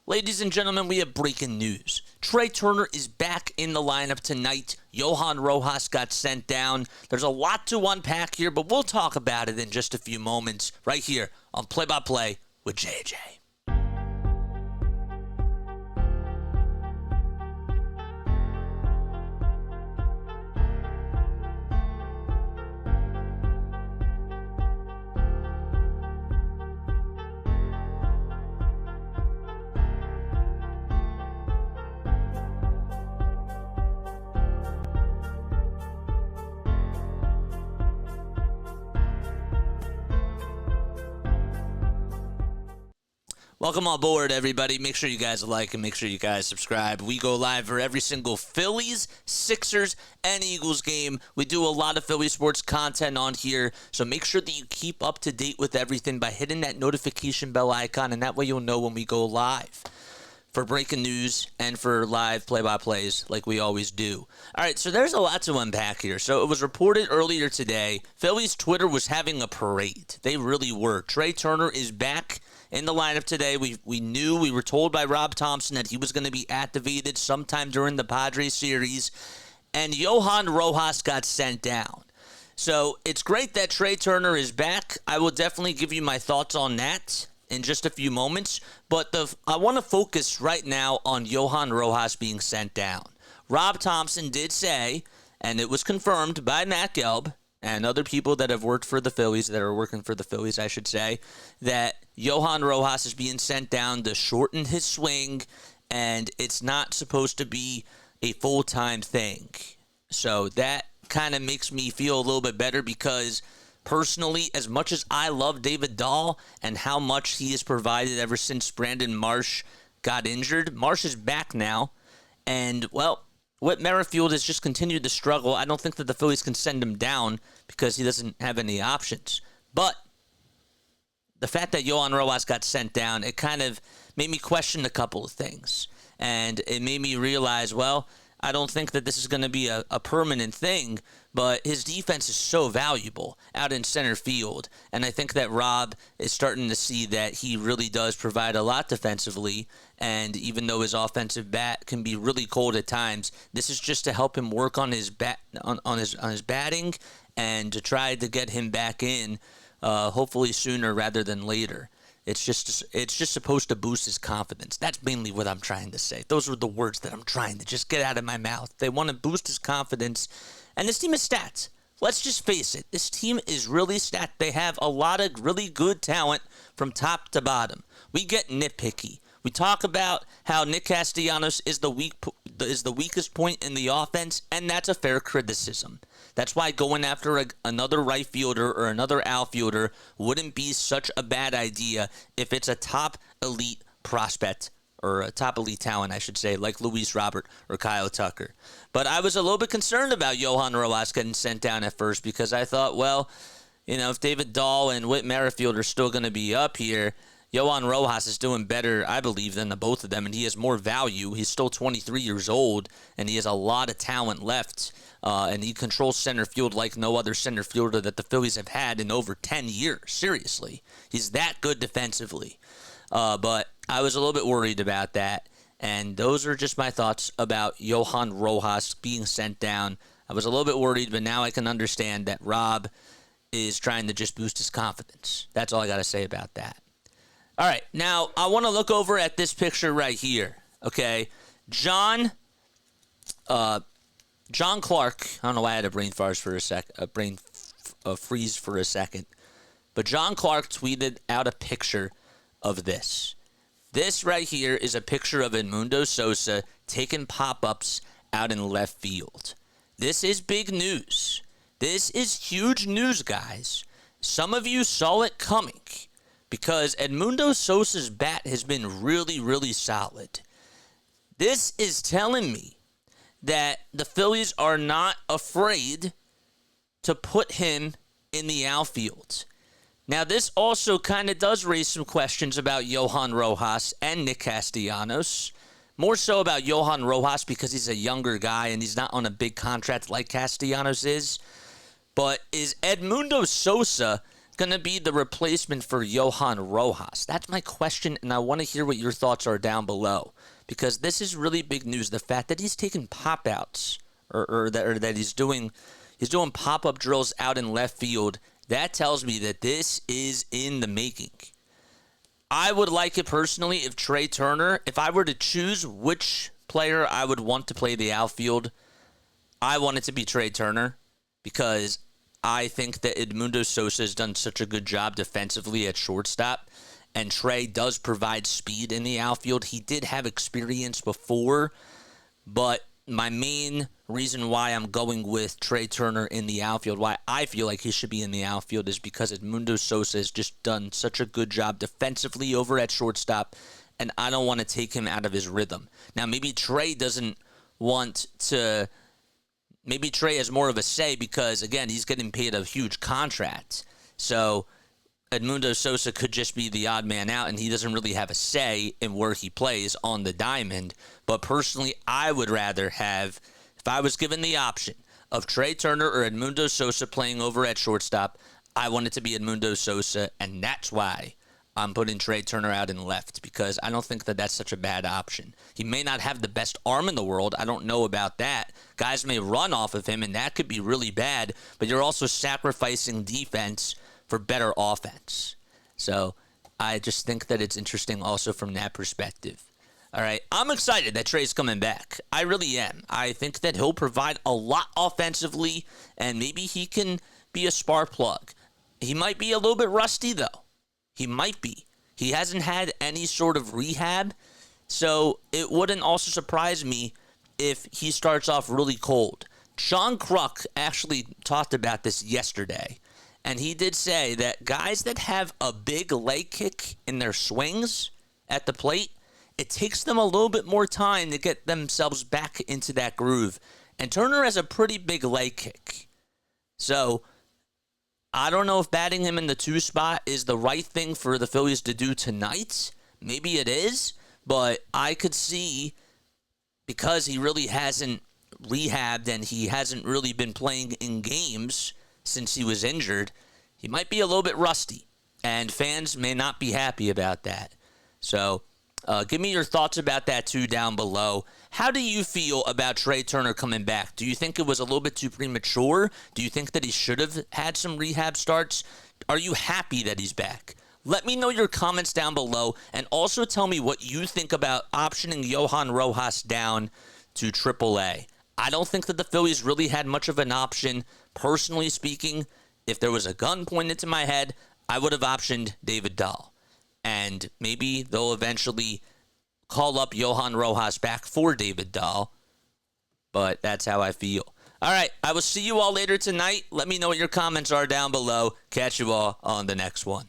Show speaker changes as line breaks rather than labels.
Ladies and gentlemen, we have breaking news. Trey Turner is back in the lineup tonight. Johan Rojas got sent down. There's a lot to unpack here, but we'll talk about it in just a few moments right here on Play by Play with JJ. Welcome on board, everybody. Make sure you guys like and make sure you guys subscribe. We go live for every single Phillies, Sixers, and Eagles game. We do a lot of Philly sports content on here, so make sure that you keep up to date with everything by hitting that notification bell icon, and that way you'll know when we go live for breaking news and for live play-by-plays like we always do. All right, so there's a lot to unpack here. So it was reported earlier today, Phillies Twitter was having a parade. They really were. Trey Turner is back in the lineup today. We were told by Rob Thompson that he was going to be activated sometime during the Padres series, and Johan Rojas got sent down. So it's great that Trey Turner is back. I will definitely give you my thoughts on that in just a few moments, but I want to focus right now on Johan Rojas being sent down. Rob Thompson did say, and it was confirmed by Matt Gelb and other people that have worked for the Phillies, that are working for the Phillies, I should say, that Johan Rojas is being sent down to shorten his swing, and it's not supposed to be a full-time thing. So that kind of makes me feel a little bit better because, personally, as much as I love David Dahl and how much he has provided ever since Brandon Marsh got injured, Marsh is back now, and, well, Whit Merrifield has just continued to struggle. I don't think that the Phillies can send him down because he doesn't have any options. But the fact that Johan Rojas got sent down, it kind of made me question a couple of things. And it made me realize, well, I don't think that this is going to be a permanent thing, but his defense is so valuable out in center field. And I think that Rob is starting to see that he really does provide a lot defensively. And even though his offensive bat can be really cold at times, this is just to help him work on his on his batting and to try to get him back in, hopefully sooner rather than later. It's just supposed to boost his confidence. That's mainly what I'm trying to say. Those are the words that I'm trying to just get out of my mouth. They want to boost his confidence. And this team is stacked. Let's just face it. This team is really stacked. They have a lot of really good talent from top to bottom. We get nitpicky. We talk about how Nick Castellanos is the weakest point in the offense, and that's a fair criticism. That's why going after another right fielder or another outfielder wouldn't be such a bad idea if it's a top elite prospect or a top elite talent, I should say, like Luis Robert or Kyle Tucker. But I was a little bit concerned about Johan Rojas getting sent down at first because I thought, well, if David Dahl and Whit Merrifield are still going to be up here, Johan Rojas is doing better, I believe, than the both of them, and he has more value. He's still 23 years old, and he has a lot of talent left, and he controls center field like no other center fielder that the Phillies have had in over 10 years. Seriously. He's that good defensively. But I was a little bit worried about that, and those are just my thoughts about Johan Rojas being sent down. I was a little bit worried, but now I can understand that Rob is trying to just boost his confidence. That's all I got to say about that. All right, now I want to look over at this picture right here, okay? John Clark, I don't know why I had a brain freeze for a second, but John Clark tweeted out a picture of this. This right here is a picture of Edmundo Sosa taking pop-ups out in left field. This is big news. This is huge news, guys. Some of you saw it coming, because Edmundo Sosa's bat has been really, really solid. This is telling me that the Phillies are not afraid to put him in the outfield. Now, this also kind of does raise some questions about Johan Rojas and Nick Castellanos. More so about Johan Rojas because he's a younger guy and he's not on a big contract like Castellanos is. But is Edmundo Sosa going to be the replacement for Johan Rojas? That's my question, and I want to hear what your thoughts are down below, because this is really big news. The fact that he's taking pop-outs or that he's doing pop-up drills out in left field, that tells me that this is in the making. I would like it personally if Trey Turner, if I were to choose which player I would want to play the outfield, I want it to be Trey Turner, because I think that Edmundo Sosa has done such a good job defensively at shortstop, and Trey does provide speed in the outfield. He did have experience before, but my main reason why I'm going with Trey Turner in the outfield, why I feel like he should be in the outfield, is because Edmundo Sosa has just done such a good job defensively over at shortstop, and I don't want to take him out of his rhythm. Now, maybe Trey doesn't want to... Maybe Trey has more of a say because, again, he's getting paid a huge contract. So Edmundo Sosa could just be the odd man out, and he doesn't really have a say in where he plays on the diamond. But personally, I would rather have, if I was given the option of Trey Turner or Edmundo Sosa playing over at shortstop, I want it to be Edmundo Sosa, and that's why I'm putting Trey Turner out in left, because I don't think that that's such a bad option. He may not have the best arm in the world. I don't know about that. Guys may run off of him, and that could be really bad, but you're also sacrificing defense for better offense. So I just think that it's interesting also from that perspective. All right, I'm excited that Trey's coming back. I really am. I think that he'll provide a lot offensively, and maybe he can be a spark plug. He might be a little bit rusty, though. He might be. He hasn't had any sort of rehab, so it wouldn't also surprise me if he starts off really cold. Sean Kruk actually talked about this yesterday, and he did say that guys that have a big leg kick in their swings at the plate, it takes them a little bit more time to get themselves back into that groove. And Turner has a pretty big leg kick. So I don't know if batting him in the 2 spot is the right thing for the Phillies to do tonight. Maybe it is, but I could see, because he really hasn't rehabbed and he hasn't really been playing in games since he was injured, he might be a little bit rusty, and fans may not be happy about that. So give me your thoughts about that too down below. How do you feel about Trey Turner coming back? Do you think it was a little bit too premature? Do you think that he should have had some rehab starts? Are you happy that he's back? Let me know your comments down below, and also tell me what you think about optioning Johan Rojas down to AAA. I don't think that the Phillies really had much of an option. Personally speaking, if there was a gun pointed to my head, I would have optioned David Dahl. And maybe they'll eventually call up Johan Rojas back for David Dahl. But that's how I feel. All right, I will see you all later tonight. Let me know what your comments are down below. Catch you all on the next one.